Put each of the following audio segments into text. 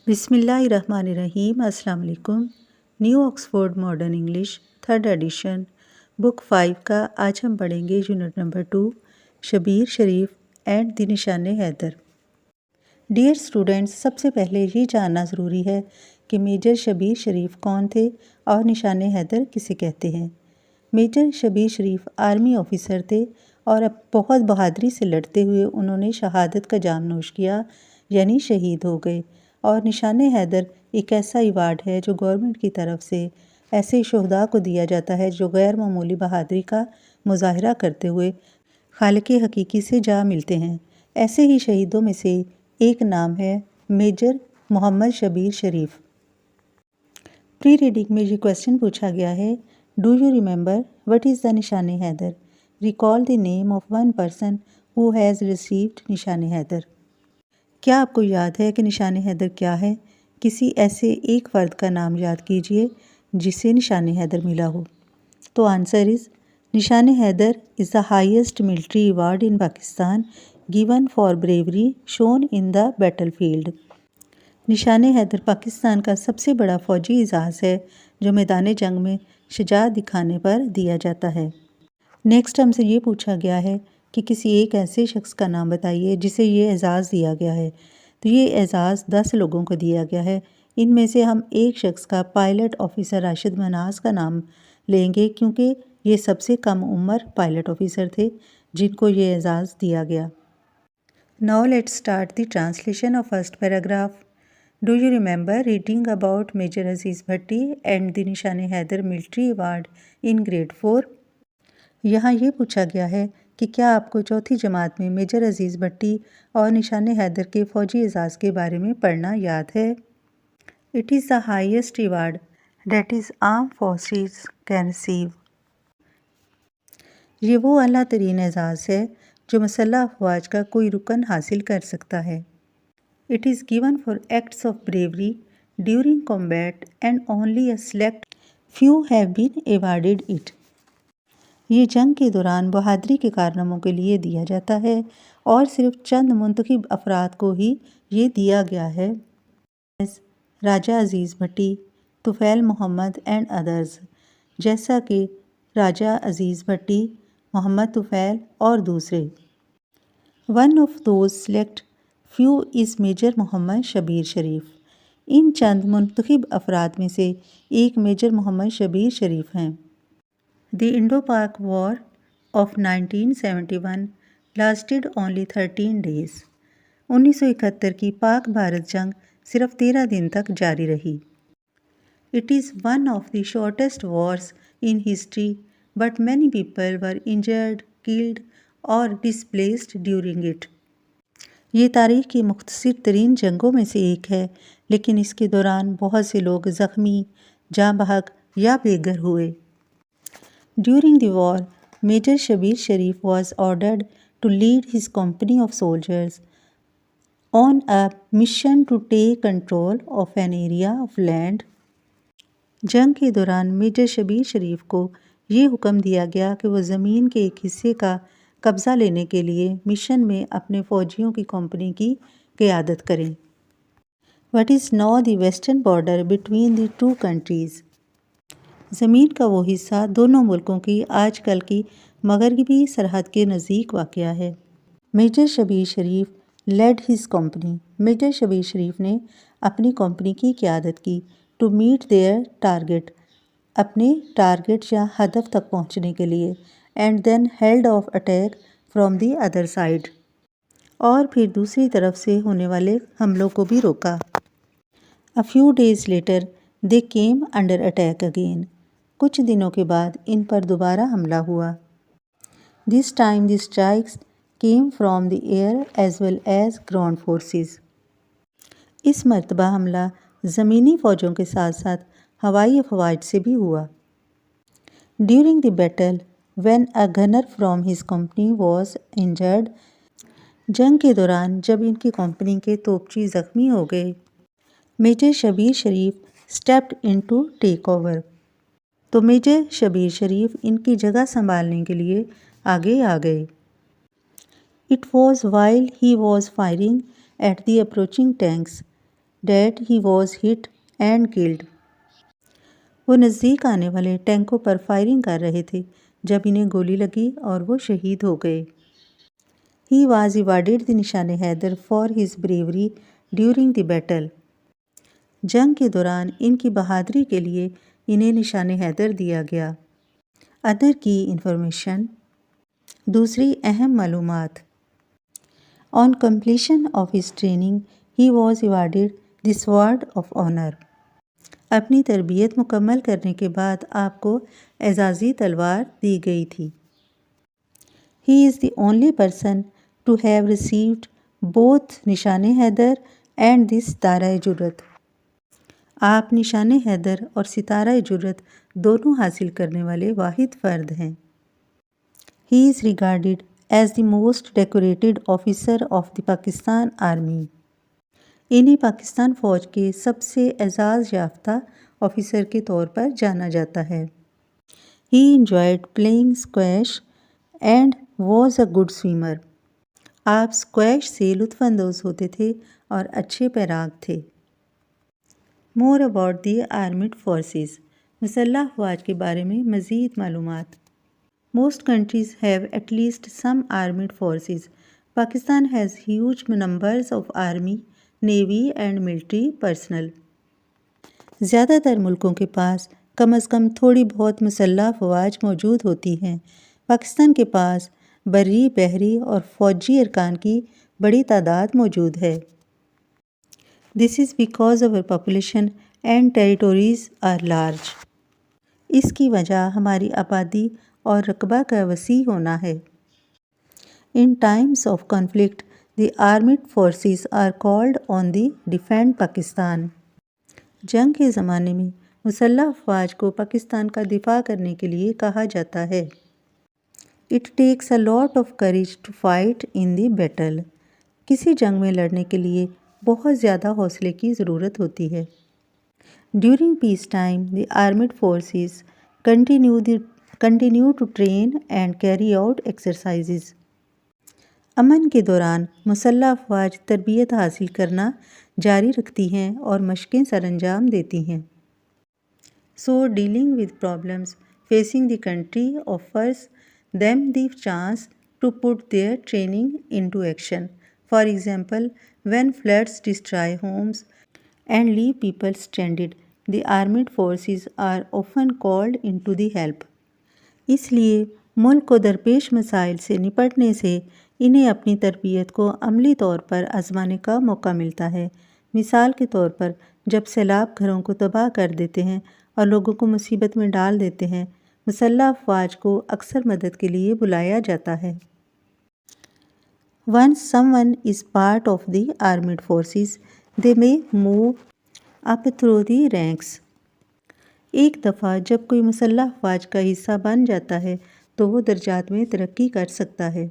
بسم اللہ الرحمن الرحیم۔ السلام علیکم۔ New Oxford modern English 3rd edition book 5 کا آج ہم پڑھیں گے unit number 2 Shabbir Sharif and the Nishan Haider. Dear students, سب سے پہلے یہ جاننا ضروری ہے کہ میجر شبیر شریف کون تھے اور نشان حیدر کسے کہتے ہیں۔ میجر شبیر شریف آرمی آفیسر تھے اور اب بہت بہادری سے لڑتے ہوئے انہوں نے شہادت کا جام نوش کیا، یعنی شہید ہو گئے۔ اور نشان حیدر ایک ایسا ایوارڈ ہے جو گورنمنٹ کی طرف سے ایسے شہداء کو دیا جاتا ہے جو غیر معمولی بہادری کا مظاہرہ کرتے ہوئے خالق حقیقی سے جا ملتے ہیں۔ ایسے ہی شہیدوں میں سے ایک نام ہے major Muhammad Shabbir Sharif. Pre reading میں یہ کویسچن پوچھا گیا ہے، do you remember what is the Nishan Haider? Recall the name of one person who has received Nishan Haider. کیا آپ کو یاد ہے کہ نشان حیدر کیا ہے؟ کسی ایسے ایک فرد کا نام یاد کیجئے جسے نشان حیدر ملا ہو۔ تو answer is Nishan Haider is the highest military award in Pakistan given for bravery shown in the battlefield. Nishan Haider Pakistan کا سب سے بڑا فوجی اعزاز ہے جو میدان جنگ میں شجاعت دکھانے پر دیا جاتا ہے۔ نیکسٹ ہم سے یہ پوچھا گیا ہے کہ کسی ایک ایسے شخص کا نام بتائیے جسے یہ اعزاز دیا گیا ہے۔ تو یہ اعزاز 10 لوگوں کو دیا گیا ہے۔ ان میں سے ہم ایک شخص کا پائلٹ آفیسر راشد منہاس کا نام لیں گے کیونکہ یہ سب سے کم عمر پائلٹ آفیسر تھے جن کو یہ اعزاز دیا گیا۔ Now let's start the translation of first paragraph. Do you remember reading about Major Aziz Bhatti and the Nishan Haider Military Award in grade 4? یہاں یہ پوچھا گیا ہے کہ کیا آپ کو چوتھی جماعت میں میجر عزیز بھٹی اور نشان حیدر کے فوجی اعزاز کے بارے میں پڑھنا یاد ہے؟ It is the highest award that is armed forces can receive. یہ وہ اعلیٰ ترین اعزاز ہے جو مسلح افواج کا کوئی رکن حاصل کر سکتا ہے۔ It is given for acts of bravery during combat and only a select few have been awarded it. یہ جنگ کے دوران بہادری کے کارناموں کے لیے دیا جاتا ہے اور صرف چند منتخب افراد کو ہی یہ دیا گیا ہے۔ راجہ عزیز بھٹی، طفیل محمد اینڈ ادرز، جیسا کہ راجہ عزیز بھٹی، محمد طفیل اور دوسرے۔ One of those select few is major Muhammad Shabbir Sharif. ان چند منتخب افراد میں سے ایک میجر محمد شبیر شریف ہیں۔ The Indo-Pak War of 1971 lasted only 13 days. 1971 کی پاک بھارت جنگ صرف 13 دن تک جاری رہی۔ It is one of the shortest wars in history, but many people were injured, killed or displaced during it. یہ تاریخ کی مختصر ترین جنگوں میں سے ایک ہے، لیکن اس کے دوران بہت سے لوگ زخمی، جاں بحق یا بے گھر ہوئے۔ During the war, Major Shabir Sharif was ordered to lead his company of soldiers on a mission to take control of an area of land. جنگ کے دوران میجر شبیر شریف کو یہ حکم دیا گیا کہ وہ زمین کے ایک حصے کا قبضہ لینے کے لیے مشن میں اپنے فوجیوں کی کمپنی کی قیادت کریں۔ What is now the western border between the two countries? زمین کا وہ حصہ دونوں ملکوں کی آج کل کی مغربی سرحد کے نزدیک واقع ہے۔ Major Shabbir Sharif led his company. Major Shabbir Sharif نے اپنی کمپنی کی قیادت کی ٹو میٹ دیئر ٹارگیٹ، اپنے ٹارگیٹ یا ہدف تک پہنچنے کے لیے، and then held off attack from the other side, اور پھر دوسری طرف سے ہونے والے حملوں کو بھی روکا۔ A few days later they came under attack again. کچھ دنوں کے بعد ان پر دوبارہ حملہ ہوا۔ This time the strikes came from the air as well as ground forces. اس مرتبہ حملہ زمینی فوجوں کے ساتھ ساتھ ہوائی افواج سے بھی ہوا۔ During the battle, when a gunner from his company was injured, جنگ کے دوران جب ان کی کمپنی کے توپچی زخمی ہو گئے، major Shabbir Sharif stepped in to take over. تو میجر شبیر شریف ان کی جگہ سنبھالنے کے لیے آگے آ گئے۔ It was while he was firing at the approaching tanks that he was hit and killed. وہ نزدیک آنے والے ٹینکوں پر فائرنگ کر رہے تھے جب انہیں گولی لگی اور وہ شہید ہو گئے۔ He was awarded the نشان Haider for his bravery during the battle. جنگ کے دوران ان کی بہادری کے لیے انہیں نشان حیدر دیا گیا۔ ادر کی انفارمیشن، دوسری اہم معلومات۔ On completion of his training, he was awarded the Sword of Honor. اپنی تربیت مکمل کرنے کے بعد آپ کو اعزازی تلوار دی گئی تھی۔ He is the only person to have received both نشان حیدر and the ستارہ جرأت. آپ نشان حیدر اور ستارہ جرأت دونوں حاصل کرنے والے واحد فرد ہیں۔ He is regarded as the most decorated officer of the Pakistan Army. انہیں پاکستان فوج کے سب سے اعزاز یافتہ آفیسر کے طور پر جانا جاتا ہے۔ He enjoyed playing squash and was a good swimmer. آپ اسکویش سے لطف اندوز ہوتے تھے اور اچھے پیراگ تھے۔ More about the armed forces. مسلح افواج کے بارے میں مزید معلومات۔ Most countries have at least some armed forces. Pakistan has huge numbers of army, navy and military personnel. زیادہ تر ملکوں کے پاس کم از کم تھوڑی بہت مسلح افواج موجود ہوتی ہیں۔ پاکستان کے پاس بری، بحری اور فوجی ارکان کی بڑی تعداد موجود ہے۔ This is because our population and territories are large. اس کی وجہ ہماری آبادی اور رقبہ کا وسیع ہونا ہے۔ In times of conflict, the armed forces are called on the defend Pakistan. جنگ کے زمانے میں مسلح افواج کو پاکستان کا دفاع کرنے کے لیے کہا جاتا ہے۔ It takes a lot of courage to fight in the battle. کسی جنگ میں لڑنے کے لیے بہت زیادہ حوصلے کی ضرورت ہوتی ہے۔ During peacetime, the armed forces continue to train and carry out exercises. امن کے دوران مسلح افواج تربیت حاصل کرنا جاری رکھتی ہیں اور مشقیں سر انجام دیتی ہیں۔ So dealing with problems facing the country offers them the chance to put their training into action. For example, when floods destroy homes and leave people stranded, the armed forces are often called into the help. اس لیے ملک کو درپیش مسائل سے نپٹنے سے انہیں اپنی تربیت کو عملی طور پر آزمانے کا موقع ملتا ہے۔ مثال کے طور پر جب سیلاب گھروں کو تباہ کر دیتے ہیں اور لوگوں کو مصیبت میں ڈال دیتے ہیں، مسلح افواج کو اکثر مدد کے لیے بلایا جاتا ہے۔ Once someone is part of the armed forces, they may move up through the ranks. ایک دفعہ جب کوئی مسلح افواج کا حصہ بن جاتا ہے تو وہ درجات میں ترقی کر سکتا ہے۔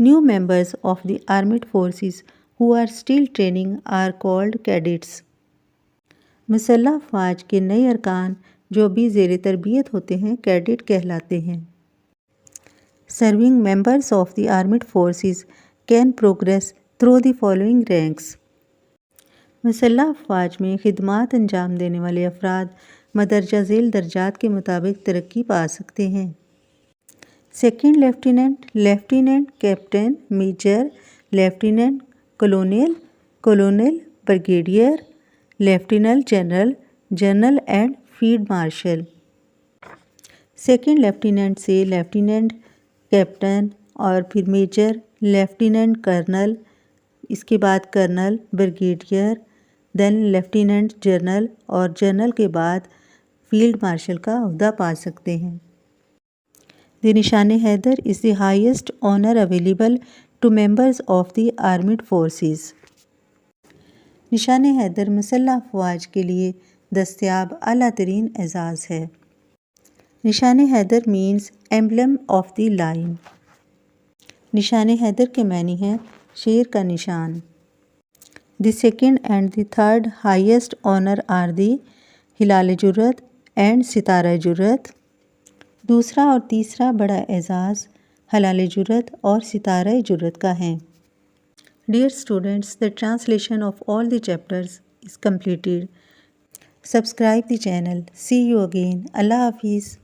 New members of the armed forces who are still training are called cadets. مسلح افواج کے نئے ارکان جو بھی زیر تربیت ہوتے ہیں کیڈٹ کہلاتے ہیں۔ Serving members of the armed forces can progress through the following ranks. مسلح افواج میں خدمات انجام دینے والے افراد مدرجہ ذیل درجات کے مطابق ترقی پا سکتے ہیں۔ Second lieutenant, lieutenant captain, major, lieutenant colonel, colonel, brigadier, lieutenant general, general and field marshal. Second lieutenant سے لیفٹیننٹ کیپٹن اور پھر میجر، لیفٹیننٹ کرنل، اس کے بعد colonel, brigadier, then lieutenant general اور جنرل کے بعد فیلڈ مارشل کا عہدہ پا سکتے ہیں۔ The Nishan Haider is the highest honour available to members of the armed forces. Nishan Haider مسلح افواج کے لیے دستیاب اعلیٰ ترین اعزاز ہے۔ Nishan Haider means emblem of the lion. Nishan Haider کے معنی ہیں شیر کا نشان۔ The second and the third highest honour are the Hilal Jurat and Sitara Jurat. دوسرا اور تیسرا بڑا اعزاز ہلال جرأت اور ستارہ جرأت کا ہیں۔ Dear students, the translation of all the chapters is completed. Subscribe the channel. See you again. Allah Hafiz.